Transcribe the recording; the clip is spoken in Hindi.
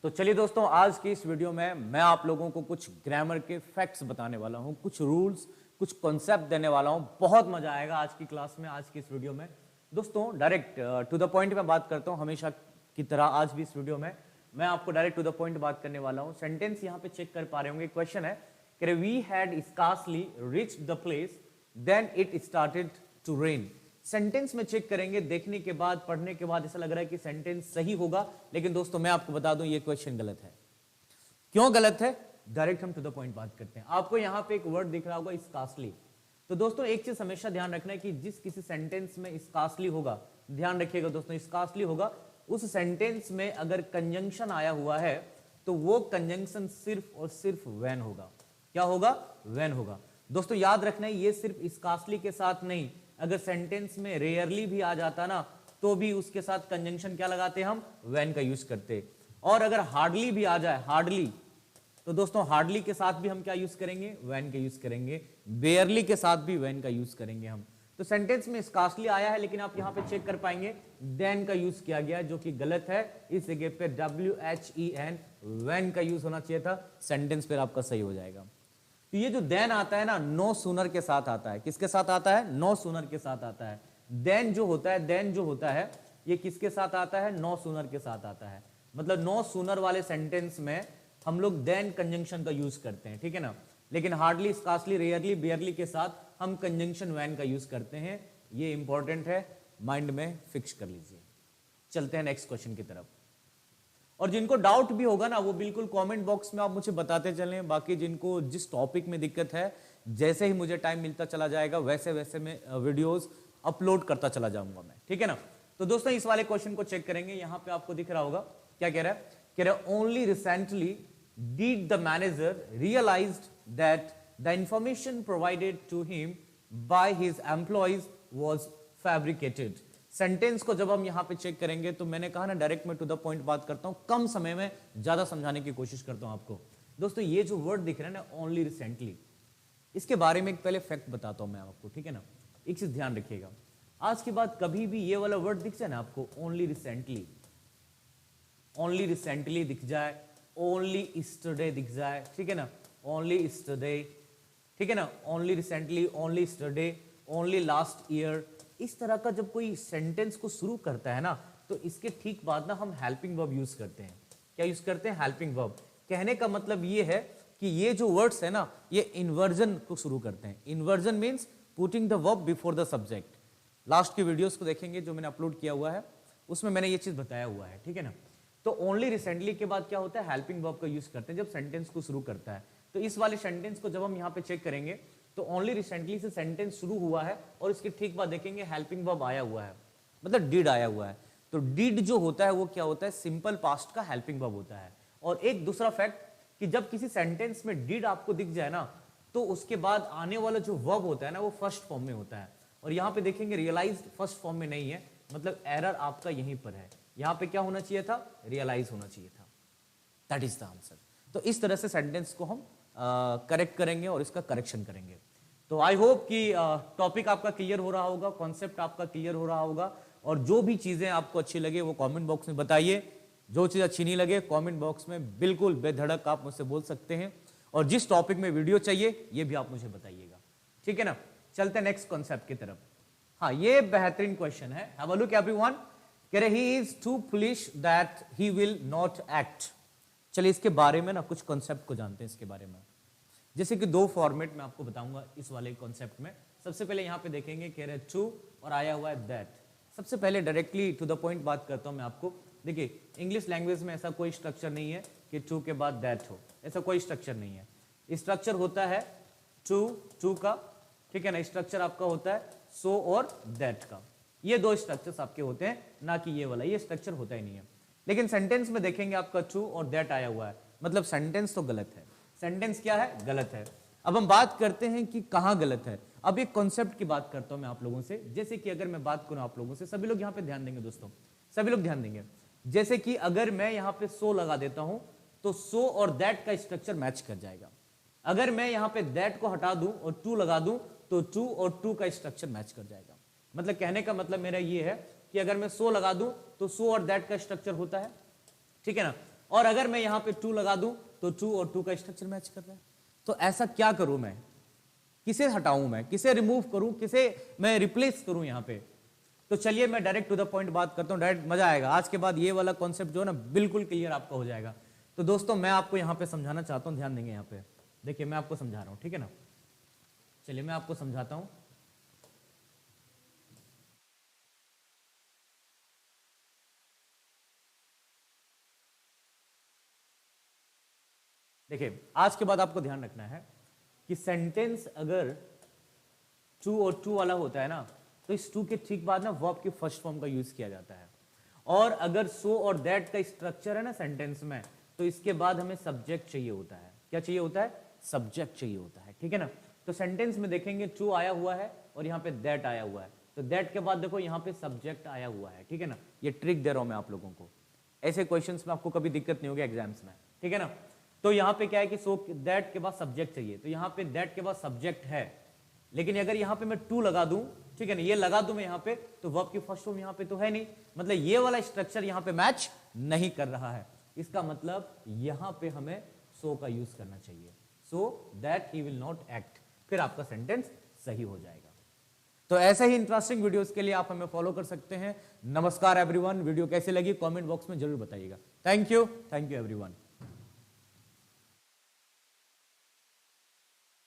तो चलिए दोस्तों, आज की इस वीडियो में मैं आप लोगों को कुछ ग्रामर के फैक्ट्स बताने वाला हूं, कुछ रूल्स, कुछ कॉन्सेप्ट देने वाला हूं। बहुत मजा आएगा आज की क्लास में, आज की इस वीडियो में। दोस्तों डायरेक्ट टू द पॉइंट में बात करता हूं, हमेशा की तरह आज भी इस वीडियो में मैं आपको डायरेक्ट टू द पॉइंट बात करने वाला हूं। सेंटेंस यहां पे चेक कर पा रहे होंगे। क्वेश्चन है कि we had scarcely reached the place then it started to rain. Sentence में चेक करेंगे, देखने के बाद, पढ़ने के बाद ऐसा लग रहा है कि सेंटेंस सही होगा, लेकिन दोस्तों मैं आपको बता दूं ये क्वेश्चन गलत है। क्यों गलत है? डायरेक्ट हम टू द पॉइंट बात करते हैं। आपको यहां पे एक वर्ड दिख रहा होगा स्कार्सली। तो दोस्तों एक चीज हमेशा ध्यान रखना है कि जिस किसी सेंटेंस में स्कार्सली होगा, ध्यान रखिएगा दोस्तों, स्कार्सली होगा, उस सेंटेंस में अगर कंजंक्शन आया हुआ है तो वो कंजंक्शन सिर्फ और सिर्फ व्हेन होगा। क्या होगा? व्हेन होगा। दोस्तों याद रखना है, ये सिर्फ स्कार्सली के साथ नहीं, अगर सेंटेंस में रेयरली भी आ जाता ना तो भी उसके साथ कंजंक्शन क्या लगाते हम? व्हेन का यूज करते। और अगर हार्डली भी आ जाए, हार्डली, तो दोस्तों हार्डली के साथ भी हम क्या यूज करेंगे? व्हेन का यूज करेंगे। बेयरली के साथ भी व्हेन का यूज करेंगे हम। तो सेंटेंस में स्कार्सली आया है, लेकिन आप यहां पे चेक कर पाएंगे देन का यूज किया गया, जो कि गलत है। इस जगह पे WHEN व्हेन का यूज होना चाहिए था। सेंटेंस फिर आपका सही हो जाएगा। तो ये जो देन आता है ना, नो सूनर के साथ आता है। किसके साथ आता है? नो सूनर के साथ आता है। देन जो होता है, देन जो होता है, ये किसके साथ आता है? नो सूनर के साथ आता है। मतलब नो सूनर वाले सेंटेंस में हम लोग देन कंजंक्शन का यूज करते हैं, ठीक है ना। लेकिन हार्डली, स्कार्सली, रेयरली, बेयरली के साथ हम कंजंक्शन व्हेन का यूज करते हैं। ये इंपॉर्टेंट है, माइंड में फिक्स कर लीजिए। चलते हैं नेक्स्ट क्वेश्चन की तरफ। और जिनको डाउट भी होगा ना, वो बिल्कुल कमेंट बॉक्स में आप मुझे बताते चलें। बाकी जिनको जिस टॉपिक में दिक्कत है, जैसे ही मुझे टाइम मिलता चला जाएगा वैसे वैसे मैं वीडियोस अपलोड करता चला जाऊंगा मैं, ठीक है ना। तो दोस्तों इस वाले क्वेश्चन को चेक करेंगे। यहां पे आपको दिख रहा होगा क्या कह रहा है? कह रहा है only recently did the manager realized that the information provided to him by his employees was fabricated. Sentence को जब हम यहां पे चेक करेंगे तो मैंने कहा ना, डायरेक्ट मैं टू द पॉइंट बात करता हूं, कम समय में ज्यादा समझाने की कोशिश करता हूं आपको। दोस्तों ये जो वर्ड दिख रहा है ना, ओनली रिसेंटली, इसके बारे में एक पहले फैक्ट बताता हूं मैं आपको, ठीक है ना। एक चीज ध्यान रखिएगा, आज के बाद कभी भी ये वाला वर्ड दिख जाए ना आपको, ओनली रिसेंटली, ओनली रिसेंटली दिख जाए, ओनली यस्टरडे दिख जाए, ठीक है ना, ओनली यस्टरडे, ठीक है ना, only recently, only yesterday, only last year, इस तरह का जब कोई सेंटेंस को शुरू करता है ना, तो इसके ठीक बाद ना हम हेल्पिंग वर्ब यूज करते हैं। क्या यूज करते हैं? Helping verb. कहने का मतलब ये है कि ये जो वर्ड्स है ना, ये इन्वर्जन को शुरू करते हैं। Inversion means putting the verb before the subject. Last की वीडियोस को देखेंगे जो मैंने अपलोड किया हुआ है, उसमें मैंने ये चीज बताया हुआ है, ठीक है ना। तो ओनली रिसेंटली के बाद क्या होता है? हेल्पिंग वर्ब का यूज करते हैं जब सेंटेंस को शुरू करता है। तो इस वाले सेंटेंस को जब हम यहाँ पे चेक करेंगे तो ओनली रिसेंटली से सेंटेंस शुरू हुआ है और इसके ठीक बाद देखेंगे हेल्पिंग वर्ब आया हुआ है, मतलब डिड आया हुआ है। तो डिड जो होता है वो क्या होता है? सिंपल पास्ट का हेल्पिंग वर्ब होता है। और एक दूसरा फैक्ट कि जब किसी सेंटेंस में डिड आपको दिख जाए ना, तो उसके बाद आने वाला जो वर्ब होता है ना, वो फर्स्ट फॉर्म में होता है। और यहां पे देखेंगे रियलाइज्ड फर्स्ट फॉर्म में नहीं है, मतलब एरर आपका यहीं पर है। यहां पे क्या होना चाहिए था? रियलाइज होना चाहिए था। That is the answer. तो इस तरह से सेंटेंस को हम करेक्ट करेंगे और इसका करेक्शन करेंगे। तो आई होप कि टॉपिक आपका क्लियर हो रहा होगा, कॉन्सेप्ट आपका क्लियर हो रहा होगा। और जो भी चीजें आपको अच्छी लगे वो कमेंट बॉक्स में बताइए। जो चीज अच्छी नहीं लगे कमेंट बॉक्स में बिल्कुल बेधड़क आप मुझसे बोल सकते हैं। और जिस टॉपिक में वीडियो चाहिए ये भी आप मुझे बताइएगा, ठीक है ना। चलते हैं नेक्स्ट कॉन्सेप्ट की तरफ। हाँ, ये बेहतरीन क्वेश्चन है। Have a look everyone. कह रहे he is too foolish that he will not act. चलिए इसके बारे में ना कुछ कॉन्सेप्ट को जानते हैं इसके बारे में। जैसे कि दो फॉर्मेट में आपको बताऊंगा इस वाले कॉन्सेप्ट में। सबसे पहले यहां पे देखेंगे कह रहे टू और आया हुआ है दैट। सबसे पहले डायरेक्टली टू द पॉइंट बात करता हूं मैं आपको। देखिए इंग्लिश लैंग्वेज में ऐसा कोई स्ट्रक्चर नहीं है कि टू के बाद दैट हो, ऐसा कोई स्ट्रक्चर नहीं है। स्ट्रक्चर होता है टू का, ठीक है ना। स्ट्रक्चर आपका होता है सो और दैट का। ये दो स्ट्रक्चर्स आपके होते हैं, ना कि ये वाला, ये स्ट्रक्चर होता ही नहीं है। लेकिन सेंटेंस में देखेंगे आपका टू और दैट आया हुआ है, मतलब सेंटेंस तो गलत है। सेंटेंस क्या है? गलत है। अब हम बात करते हैं कि कहां गलत है। अब एक कॉन्सेप्ट की बात करता हूं मैं आप लोगों से। जैसे कि अगर मैं बात करूं आप लोगों से, सभी लोग यहां पे ध्यान देंगे दोस्तों, सभी लोग ध्यान देंगे। जैसे कि अगर मैं यहां पे सो लगा देता हूं तो सो और दैट का स्ट्रक्चर मैच कर जाएगा। अगर मैं यहां पे दैट को हटा दूं और टू लगा दूं तो टू और टू का स्ट्रक्चर मैच कर जाएगा। मतलब कहने का मतलब मेरा ये है कि अगर मैं सो लगा दूं तो सो और दैट का स्ट्रक्चर होता है, ठीक है ना। और अगर मैं यहां पे टू लगा दूं तो टू और टू का स्ट्रक्चर मैच कर रहा है। तो ऐसा क्या करूं मैं, किसे हटाऊं मैं, किसे रिमूव करूं, किसे मैं रिप्लेस करूं यहां पे। तो चलिए मैं डायरेक्ट टू द पॉइंट बात करता हूं, डायरेक्ट मजा आएगा। आज के बाद ये वाला कॉन्सेप्ट जो है ना बिल्कुल क्लियर आपका हो जाएगा। तो दोस्तों मैं आपको यहां पे समझाना चाहता हूं, ध्यान देंगे यहां पे, देखिए मैं आपको समझा रहा हूं, ठीक है ना। चलिए मैं आपको समझाता हूं। देखिए आज के बाद आपको ध्यान रखना है कि सेंटेंस अगर टू और टू वाला होता है ना, तो इस टू के ठीक बाद ना वर्ब की फर्स्ट फॉर्म का यूज किया जाता है। और अगर सो और दैट का स्ट्रक्चर है ना सेंटेंस में, तो इसके बाद हमें सब्जेक्ट चाहिए होता है। क्या चाहिए होता है? सब्जेक्ट चाहिए होता है, ठीक है ना। तो सेंटेंस में देखेंगे टू आया हुआ है और यहाँ पे दैट आया हुआ है, तो दैट के बाद देखो यहाँ पे सब्जेक्ट आया हुआ है, ठीक है ना। ये ट्रिक दे रहा हूं मैं आप लोगों को, ऐसे क्वेश्चंस में आपको कभी दिक्कत नहीं होगी एग्जाम्स में, ठीक है ना। तो यहाँ पे क्या है कि सो दैट के बाद सब्जेक्ट चाहिए, तो यहाँ पे दैट के बाद सब्जेक्ट है, लेकिन अगर यहाँ पे मैं टू लगा दूं, ठीक है ना, ये लगा दूं मैं यहाँ पे, तो वर्ब की फर्स्ट फॉर्म यहाँ पे तो है नहीं, मतलब ये वाला स्ट्रक्चर यहाँ पे मैच नहीं कर रहा है। इसका मतलब यहाँ पे हमें सो का यूज करना चाहिए, so that he will not act, फिर आपका सेंटेंस सही हो जाएगा। तो ऐसे ही इंटरेस्टिंग वीडियोस के लिए आप हमें फॉलो कर सकते हैं। नमस्कार एवरीवन, वीडियो कैसी लगी कमेंट बॉक्स में जरूर बताइएगा। Thank you everyone.